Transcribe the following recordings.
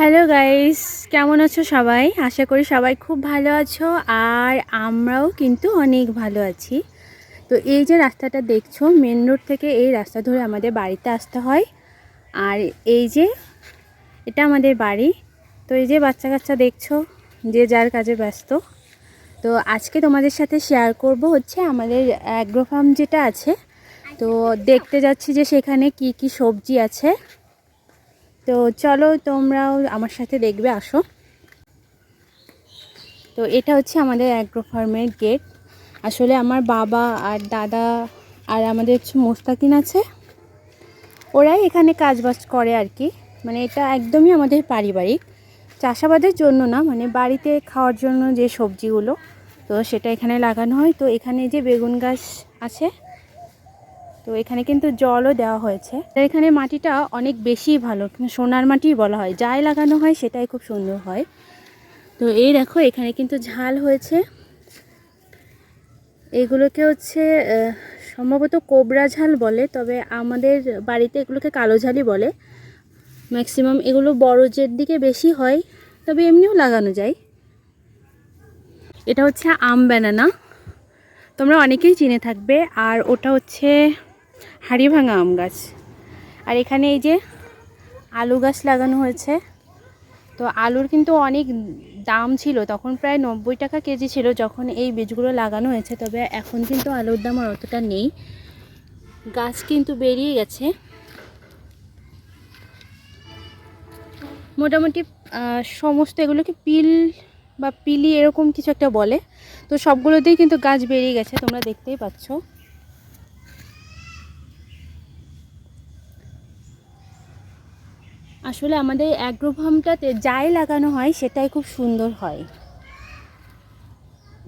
Hello guys, কেমন আছো সবাই? আশা করি সবাই খুব ভালো আছো। আর আমরাও কিন্তু অনেক ভালো আছি। তো এই যে রাস্তাটা দেখছো, মেন রোড থেকে এই রাস্তা ধরে আমাদের বাড়িতে আসতে হয়। আর এই যে এটা আমাদের বাড়ি। তো এই যে বাচ্চা কাচ্চা দেখছো, যে যার কাজে ব্যস্ত। তো আজকে তোমাদের সাথে শেয়ার করব হচ্ছে আমাদের অ্যাগ্রো ফার্ম যেটা আছে। তো দেখতে যাচ্ছি যে সেখানে কি কি সবজি আছে। তো চলো তোমরাও আমার সাথে দেখবে, আসো। তো এটা হচ্ছে আমাদের অ্যাগ্রো ফার্মের গেট। আসলে আমার বাবা আর দাদা আর আমাদের হচ্ছে মোস্তাকিন আছে, ওরাই এখানে কাজবাজ করে আর কি। মানে এটা একদমই আমাদের পারিবারিক, চাষাবাদের জন্য না, মানে বাড়িতে খাওয়ার জন্য যে সবজিগুলো, তো সেটা এখানে লাগানো হয়। তো এখানে যে বেগুন গাছ আছে, তো এখানে কিন্তু জলও দেওয়া হয়েছে। এখানে মাটিটা অনেক বেশি ভালো, সোনার মাটি বলা হয়, যাই লাগানো হয় সেটাই খুব সুন্দর হয়। তো এই দেখো এখানে কিন্তু ঝাল হয়েছে, এগুলোকে হচ্ছে সম্ভবত কোবরা ঝাল বলে, তবে আমাদের বাড়িতে এগুলোকে কালো ঝালই বলে। ম্যাক্সিমাম এগুলো বড় জের দিকে বেশি হয়, তবে এমনিও লাগানো যায়। এটা হচ্ছে আম ব্যানানা, তোমরা অনেকেই চিনে থাকবে। আর ওটা হচ্ছে হাড়ি ভাঙা আম গাছ। আর এখানে এই যে আলু গাছ লাগানো হয়েছে। তো আলুর কিন্তু অনেক দাম ছিল, তখন প্রায় 90 টাকা কেজি ছিল যখন এই বীজগুলো লাগানো হয়েছে। তবে এখন কিন্তু আলুর দাম আর অতটা নেই, গাছ কিন্তু বেরিয়ে গেছে মোটামুটি। সমস্ত এগুলোকে পিল বা পিলি এরকম কিছু একটা বলে। তো সবগুলোতেই কিন্তু গাছ বেরিয়ে গেছে, তোমরা দেখতেই পাচ্ছ। আসলে আমাদের অ্যাগ্রো ফার্মটাতে যাই লাগানো হয় সেটাই খুব সুন্দর হয়।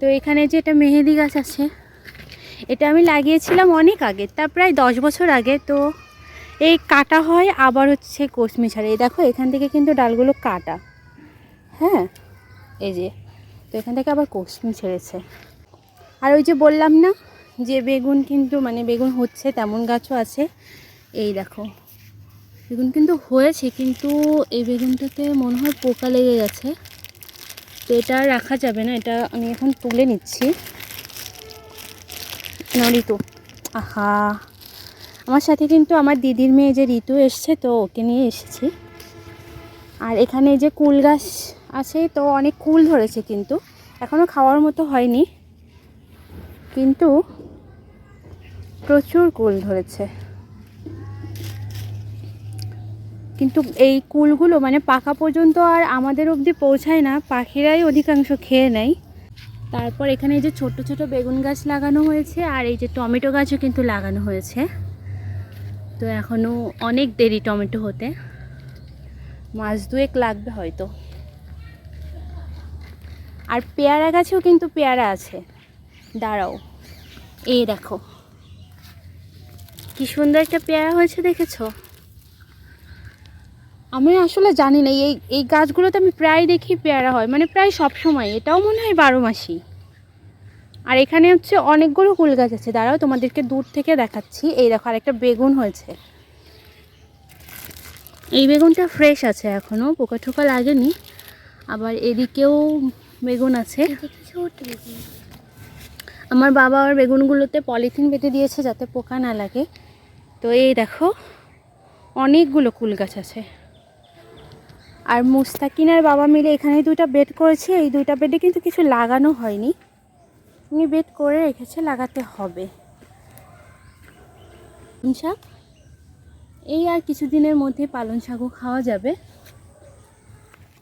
তো এখানে যে এটা মেহেদি গাছ আছে, এটা আমি লাগিয়েছিলাম অনেক আগে, তা প্রায় 10 বছর আগে। তো এই কাটা হয়, আবার হচ্ছে কচমি ছাড়ে। এই দেখো এখান থেকে কিন্তু ডালগুলো কাটা, হ্যাঁ এই যে। তো এখান থেকে আবার কচমি ছেড়েছে। আর ওই যে বললাম না যে বেগুন কিন্তু মানে বেগুন হচ্ছে, তেমন গাছও আছে। এই দেখো বেগুন কিন্তু হয়েছে, কিন্তু এই বেগুনটাতে মনে হয় পোকা লেগে গেছে। তো এটা রাখা যাবে না, এটা আমি এখন তুলে নিচ্ছি। ঋতু, আহা, আমার সাথে কিন্তু আমার দিদির মেয়ে যে ঋতু এসছে, তো ওকে নিয়ে এসেছি। আর এখানে যে কুল গাছ আছে, তো অনেক কুল ধরেছে, কিন্তু এখনও খাওয়ার মতো হয়নি, কিন্তু প্রচুর কুল ধরেছে। কিন্তু এই কুলগুলো মানে পাকা পর্যন্ত আর আমাদের অবধি পৌঁছায় না, পাখিরাই অধিকাংশ খেয়ে নেয়। তারপর এখানে এই যে ছোট ছোট বেগুন গাছ লাগানো হয়েছে, আর এই যে টমেটো গাছও কিন্তু লাগানো হয়েছে। তো এখনও অনেক দেরি টমেটো হতে, মাস দুয়েক লাগবে হয়তো। আর পেয়ারা গাছেও কিন্তু পেয়ারা আছে, দাঁড়াও, এই দেখো কি সুন্দর একটা পেয়ারা হয়েছে, দেখেছো? আমি আসলে জানি না, এই গাছগুলোতে আমি প্রায় দেখি পেয়ারা হয়, মানে প্রায় সব সময়, এটাও মনে হয় 12 মাসই। আর এখানে হচ্ছে অনেকগুলো কুল গাছ আছে, দাঁড়াও তোমাদেরকে দূর থেকে দেখাচ্ছি। এই দেখো আরেকটা বেগুন হয়েছে, এই বেগুনটা ফ্রেশ আছে, এখনও পোকা ঠোকা লাগেনি। আবার এদিকেও বেগুন আছে। আমার বাবা আর বেগুনগুলোতে পলিথিন বেঁধে দিয়েছে যাতে পোকা না লাগে। তো এই দেখো অনেকগুলো কুল গাছ আছে। আর মুস্তাকিনার বাবা মিলে এখানে 2টা বেড করেছে, এই 2টা বেডে কিন্তু কিছু লাগানো হয়নি, উনি বেড করে রেখেছে, লাগাতে হবে। শাক, এই আর কিছুদিনের মধ্যে পালং শাকও খাওয়া যাবে।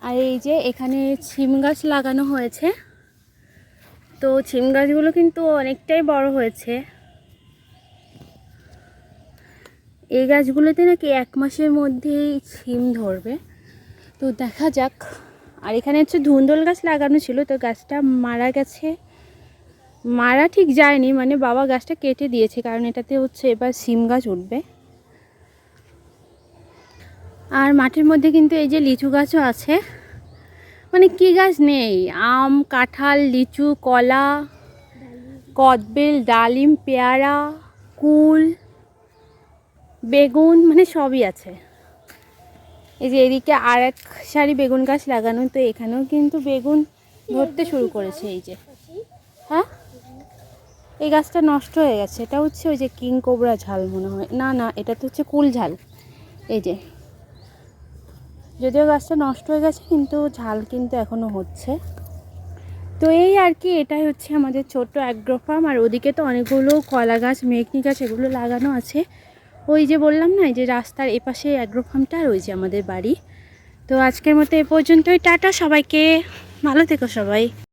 আর এই যে এখানে ছিম গাছ লাগানো হয়েছে, তো ছিম গাছগুলো কিন্তু অনেকটাই বড় হয়েছে। এই গাছগুলোতে নাকি 1 মাসের মধ্যেই ছিম ধরবে, তো দেখা যাক। আর এখানে হচ্ছে ধুন্দল গাছ লাগানো ছিল, তো গাছটা মারা গেছে, মারা ঠিক যায়নি, মানে বাবা গাছটা কেটে দিয়েছে, কারণ এটাতে হচ্ছে এবার সিম গাছ উঠবে। আর মাঠের মধ্যে কিন্তু এই যে লিচু গাছও আছে, মানে কি গাছ নেই, আম, কাঁঠাল, লিচু, কলা, কদবেল, ডালিম, পেয়ারা, কুল, বেগুন, মানে সবই আছে। এই যে এদিকে আর এক সারি বেগুন গাছ লাগানো, তো এখানেও কিন্তু বেগুন ধরতে শুরু করেছে। এই যে হ্যাঁ, এই গাছটা নষ্ট হয়ে গেছে। এটা হচ্ছে ওই যে কিং কোবরা ঝাল মনে হয়, না না এটা তো হচ্ছে কুল ঝাল। এই যে যদিও গাছটা নষ্ট হয়ে গেছে কিন্তু ঝাল কিন্তু এখনও হচ্ছে। তো এই আর কি, এটাই হচ্ছে আমাদের ছোট্ট অ্যাগ্রো ফার্ম। আর ওদিকে তো অনেকগুলো কলা গাছ, মেঘনি গাছ এগুলো লাগানো আছে। ওই যে বললাম না, এই যে রাস্তার এপাশে অ্যাগ্রো ফার্মটা, আর ওই যে আমাদের বাড়ি। তো আজকের মতো এ পর্যন্তই, টাটা সবাইকে, ভালো থেকো সবাই।